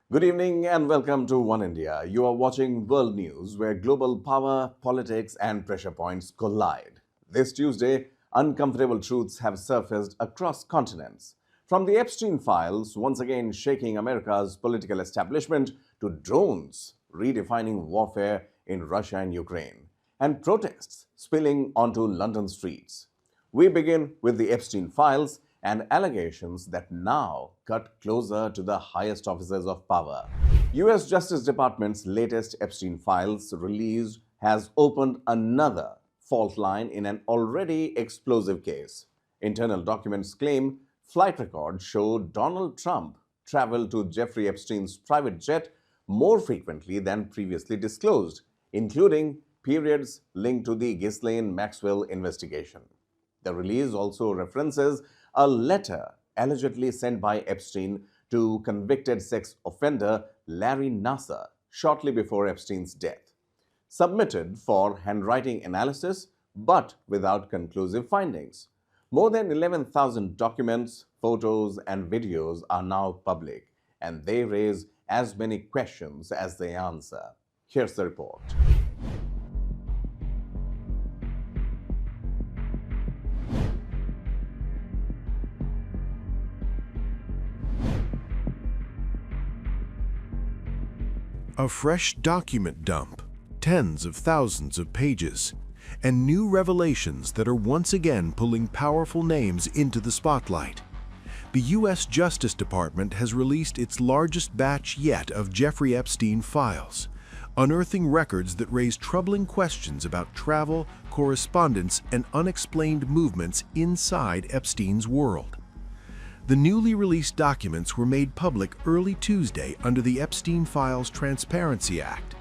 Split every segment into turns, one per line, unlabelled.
Good evening and welcome to One India. You are watching World News, where global power, politics, and pressure points collide. This Tuesday, uncomfortable truths have surfaced across continents. From the Epstein files, once again shaking America's political establishment, to drones redefining warfare in Russia and Ukraine, and protests spilling onto London streets. We begin with the Epstein files and allegations that now cut closer to the highest officers of power. US Justice Department's latest Epstein files release has opened another fault line in an already explosive case. Internal documents claim flight records show Donald Trump traveled to Jeffrey Epstein's private jet more frequently than previously disclosed, including periods linked to the Ghislaine Maxwell investigation. The release also references a letter allegedly sent by Epstein to convicted sex offender Larry Nassar shortly before Epstein's death, submitted for handwriting analysis but without conclusive findings. More than 11,000 documents, photos, and videos are now public, and they raise as many questions as they answer. Here's the report.
A fresh document dump, tens of thousands of pages, and new revelations that are once again pulling powerful names into the spotlight. The U.S. Justice Department has released its largest batch yet of Jeffrey Epstein files, unearthing records that raise troubling questions about travel, correspondence, and unexplained movements inside Epstein's world. The newly released documents were made public early Tuesday under the Epstein Files Transparency Act.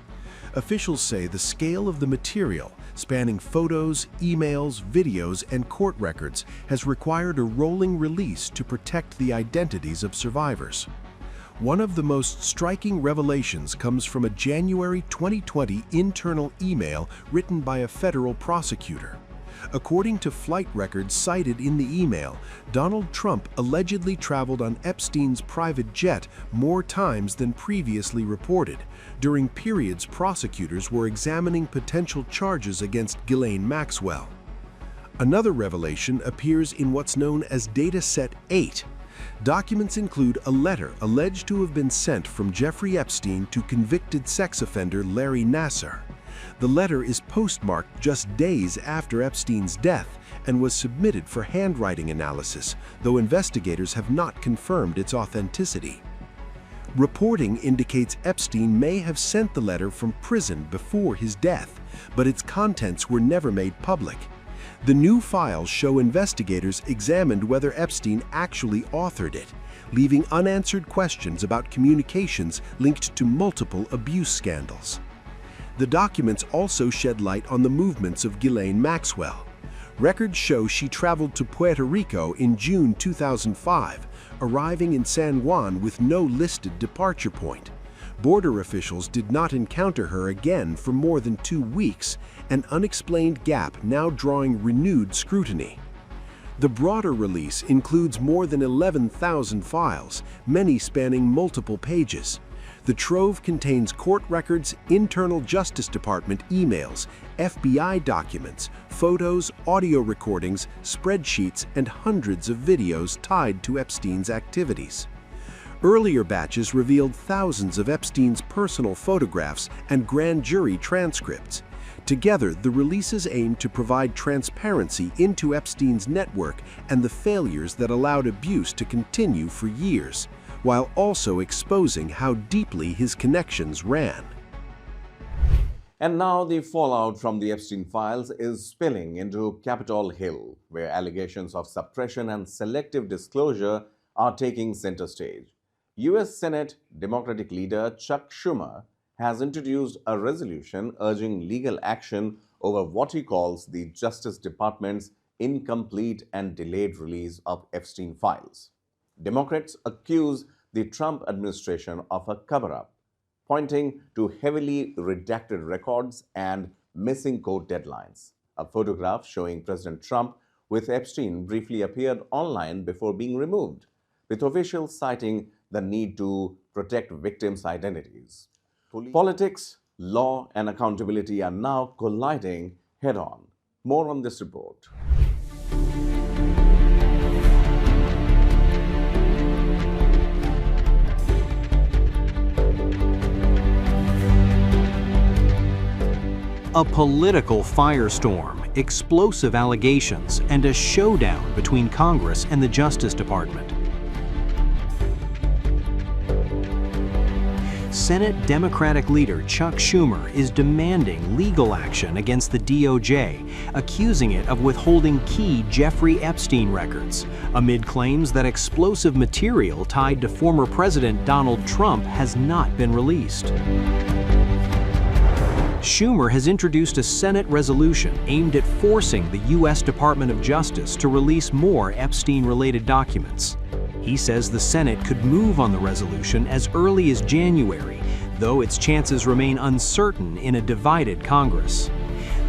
Officials say the scale of the material, spanning photos, emails, videos, and court records, has required a rolling release to protect the identities of survivors. One of the most striking revelations comes from a January 2020 internal email written by a federal prosecutor. According to flight records cited in the email, Donald Trump allegedly traveled on Epstein's private jet more times than previously reported, during periods prosecutors were examining potential charges against Ghislaine Maxwell. Another revelation appears in what's known as Dataset 8. Documents include a letter alleged to have been sent from Jeffrey Epstein to convicted sex offender Larry Nassar. The letter is postmarked just days after Epstein's death and was submitted for handwriting analysis, though investigators have not confirmed its authenticity. Reporting indicates Epstein may have sent the letter from prison before his death, but its contents were never made public. The new files show investigators examined whether Epstein actually authored it, leaving unanswered questions about communications linked to multiple abuse scandals. The documents also shed light on the movements of Ghislaine Maxwell. Records show she traveled to Puerto Rico in June 2005, arriving in San Juan with no listed departure point. Border officials did not encounter her again for more than 2 weeks, an unexplained gap now drawing renewed scrutiny. The broader release includes more than 11,000 files, many spanning multiple pages. The trove contains court records, internal Justice Department emails, FBI documents, photos, audio recordings, spreadsheets, and hundreds of videos tied to Epstein's activities. Earlier batches revealed thousands of Epstein's personal photographs and grand jury transcripts. Together, the releases aim to provide transparency into Epstein's network and the failures that allowed abuse to continue for years, while also exposing how deeply his connections ran.
And now the fallout from the Epstein files is spilling into Capitol Hill, where allegations of suppression and selective disclosure are taking center stage. US Senate Democratic leader Chuck Schumer has introduced a resolution urging legal action over what he calls the Justice Department's incomplete and delayed release of Epstein files. Democrats accuse the Trump administration of a cover-up, pointing to heavily redacted records and missing court deadlines. A photograph showing President Trump with Epstein briefly appeared online before being removed, with officials citing the need to protect victims' identities. Politics, law, and accountability are now colliding head on. More on this report.
A political firestorm, explosive allegations, and a showdown between Congress and the Justice Department. Senate Democratic leader Chuck Schumer is demanding legal action against the DOJ, accusing it of withholding key Jeffrey Epstein records, amid claims that explosive material tied to former President Donald Trump has not been released. Schumer has introduced a Senate resolution aimed at forcing the U.S. Department of Justice to release more Epstein-related documents. He says the Senate could move on the resolution as early as January, though its chances remain uncertain in a divided Congress.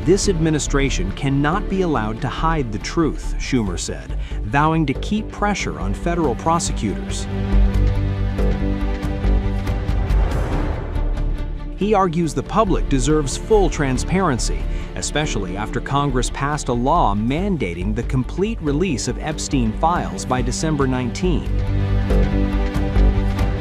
This administration cannot be allowed to hide the truth, Schumer said, vowing to keep pressure on federal prosecutors. He argues the public deserves full transparency, especially after Congress passed a law mandating the complete release of Epstein files by December 19.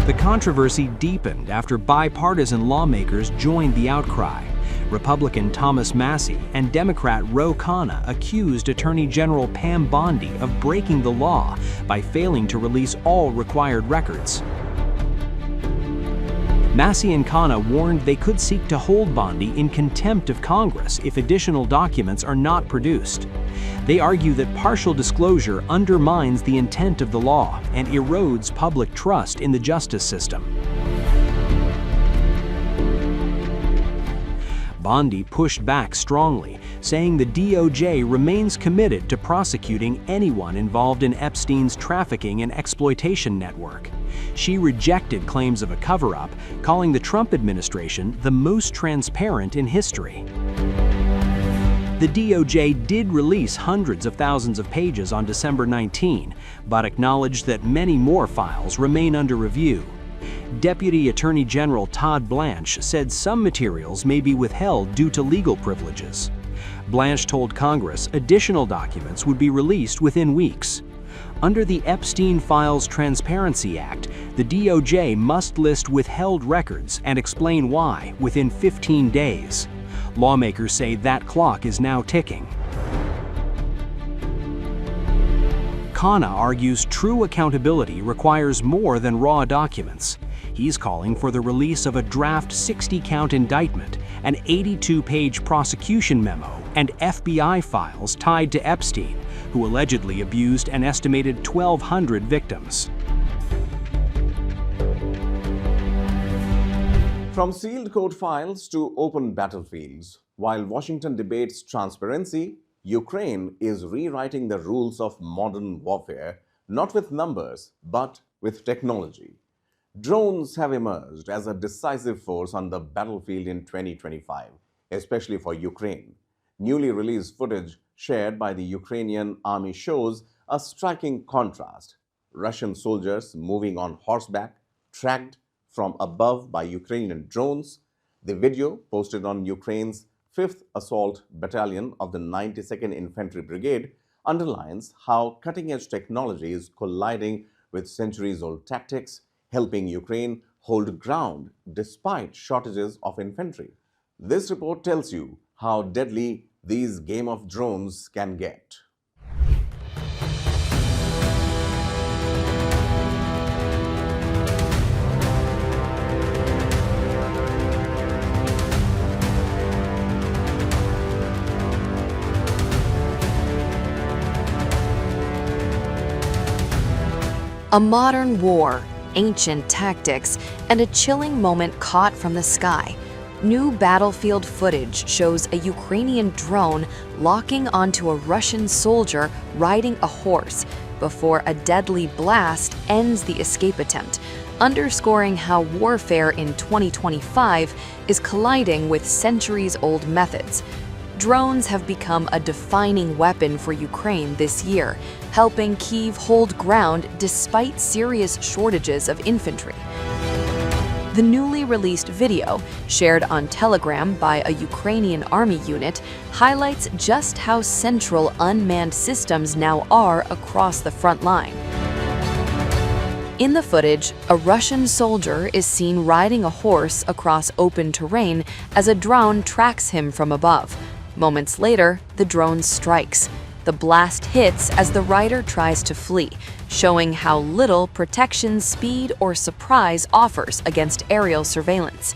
The controversy deepened after bipartisan lawmakers joined the outcry. Republican Thomas Massie and Democrat Ro Khanna accused Attorney General Pam Bondi of breaking the law by failing to release all required records. Massie and Khanna warned they could seek to hold Bondi in contempt of Congress if additional documents are not produced. They argue that partial disclosure undermines the intent of the law and erodes public trust in the justice system. Bondi pushed back strongly, saying the DOJ remains committed to prosecuting anyone involved in Epstein's trafficking and exploitation network. She rejected claims of a cover-up, calling the Trump administration the most transparent in history. The DOJ did release hundreds of thousands of pages on December 19, but acknowledged that many more files remain under review. Deputy Attorney General Todd Blanche said some materials may be withheld due to legal privileges. Blanche told Congress additional documents would be released within weeks. Under the Epstein Files Transparency Act, the DOJ must list withheld records and explain why within 15 days. Lawmakers say that clock is now ticking. Khanna argues true accountability requires more than raw documents. He's calling for the release of a draft 60-count indictment, an 82-page prosecution memo, and FBI files tied to Epstein, who allegedly abused an estimated 1,200 victims.
From sealed court files to open battlefields, while Washington debates transparency, Ukraine is rewriting the rules of modern warfare, not with numbers, but with technology. Drones have emerged as a decisive force on the battlefield in 2025, especially for Ukraine. Newly released footage shared by the Ukrainian army shows a striking contrast. Russian soldiers moving on horseback, tracked from above by Ukrainian drones. The video, posted on Ukraine's 5th Assault Battalion of the 92nd Infantry Brigade, underlines how cutting-edge technology is colliding with centuries-old tactics, helping Ukraine hold ground despite shortages of infantry. This report tells you how deadly these game of drones can get.
A modern war, ancient tactics, and a chilling moment caught from the sky. New battlefield footage shows a Ukrainian drone locking onto a Russian soldier riding a horse before a deadly blast ends the escape attempt, underscoring how warfare in 2025 is colliding with centuries-old methods. Drones have become a defining weapon for Ukraine this year, helping Kyiv hold ground despite serious shortages of infantry. The newly released video, shared on Telegram by a Ukrainian army unit, highlights just how central unmanned systems now are across the front line. In the footage, a Russian soldier is seen riding a horse across open terrain as a drone tracks him from above. Moments later, the drone strikes. The blast hits as the rider tries to flee, showing how little protection, speed, or surprise offers against aerial surveillance.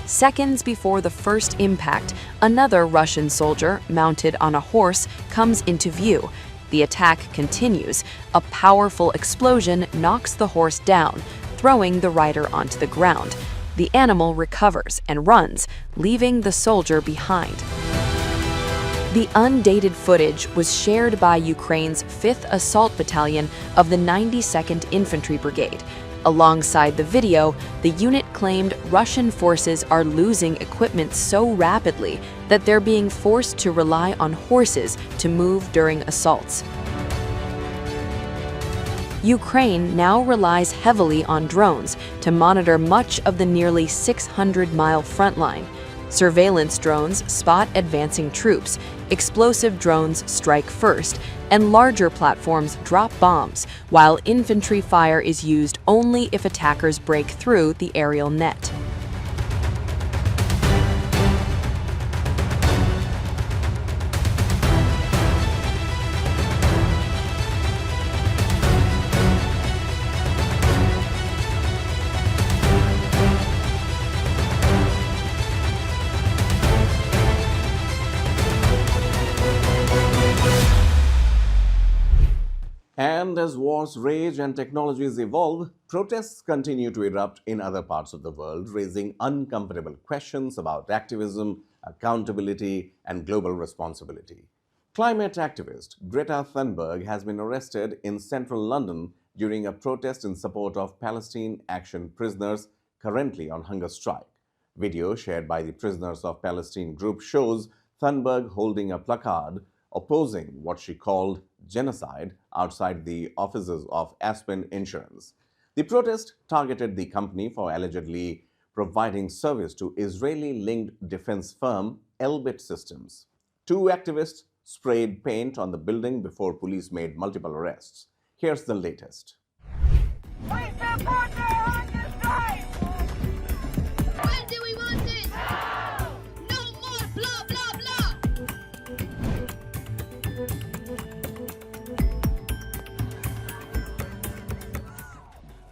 Seconds before the first impact, another Russian soldier, mounted on a horse, comes into view. The attack continues. A powerful explosion knocks the horse down, throwing the rider onto the ground. The animal recovers and runs, leaving the soldier behind. The undated footage was shared by Ukraine's 5th Assault Battalion of the 92nd Infantry Brigade. Alongside the video, the unit claimed Russian forces are losing equipment so rapidly that they're being forced to rely on horses to move during assaults. Ukraine now relies heavily on drones to monitor much of the nearly 600-mile front line. Surveillance drones spot advancing troops, explosive drones strike first, and larger platforms drop bombs, while infantry fire is used only if attackers break through the aerial net.
And as wars rage and technologies evolve, protests continue to erupt in other parts of the world, raising uncomfortable questions about activism, accountability, and global responsibility. Climate activist Greta Thunberg has been arrested in central London during a protest in support of Palestine Action prisoners currently on hunger strike. Video shared by the Prisoners of Palestine group shows Thunberg holding a placard opposing what she called genocide outside the offices of Aspen Insurance. The protest targeted the company for allegedly providing service to Israeli-linked defense firm Elbit Systems. Two activists sprayed paint on the building before police made multiple arrests. Here's the latest.
We support the hunger strike! When do we want this? Now! No more blah, blah, blah!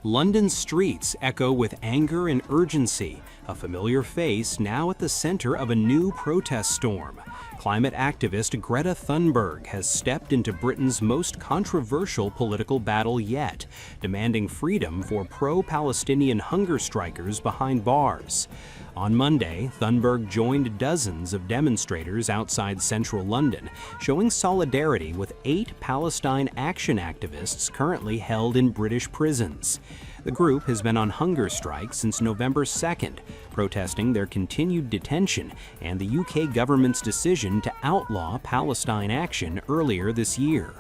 London's streets echo with anger and urgency, a familiar face now at the center of a new protest storm. Climate activist Greta Thunberg has stepped into Britain's most controversial political battle yet, demanding freedom for pro-Palestinian hunger strikers behind bars. On Monday, Thunberg joined dozens of demonstrators outside central London, showing solidarity with 8 Palestine Action activists currently held in British prisons. The group has been on hunger strike since November 2nd, protesting their continued detention and the UK government's decision to outlaw Palestine Action earlier this year.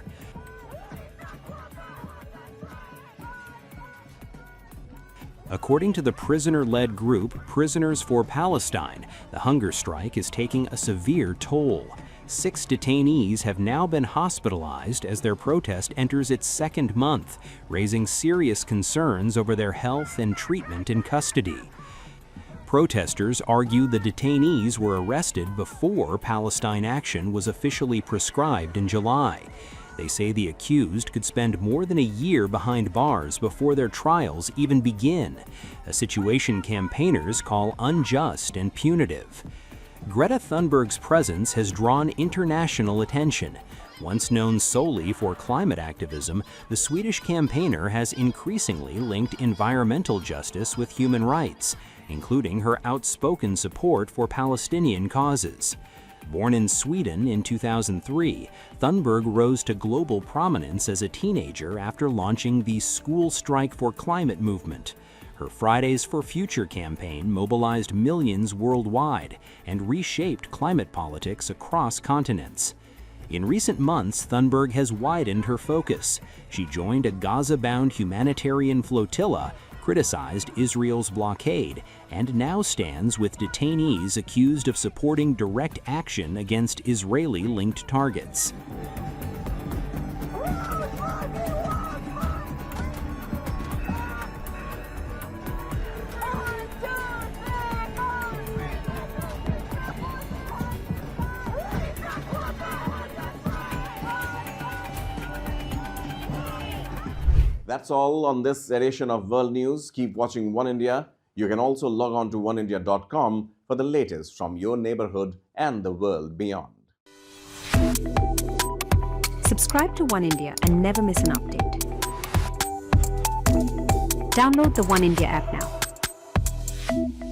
According to the prisoner-led group Prisoners for Palestine, the hunger strike is taking a severe toll. 6 detainees have now been hospitalized as their protest enters its 2nd month, raising serious concerns over their health and treatment in custody. Protesters argue the detainees were arrested before Palestine Action was officially prescribed in July. They say the accused could spend more than a year behind bars before their trials even begin, a situation campaigners call unjust and punitive. Greta Thunberg's presence has drawn international attention. Once known solely for climate activism, the Swedish campaigner has increasingly linked environmental justice with human rights, including her outspoken support for Palestinian causes. Born in Sweden in 2003, Thunberg rose to global prominence as a teenager after launching the School Strike for Climate movement. Her Fridays for Future campaign mobilized millions worldwide and reshaped climate politics across continents. In recent months, Thunberg has widened her focus. She joined a Gaza-bound humanitarian flotilla, criticized Israel's blockade, and now stands with detainees accused of supporting direct action against Israeli-linked targets.
That's all on this edition of World News. Keep watching One India. You can also log on to oneindia.com for the latest from your neighborhood and the world beyond.
Subscribe to One India and never miss an update. Download the One India app now.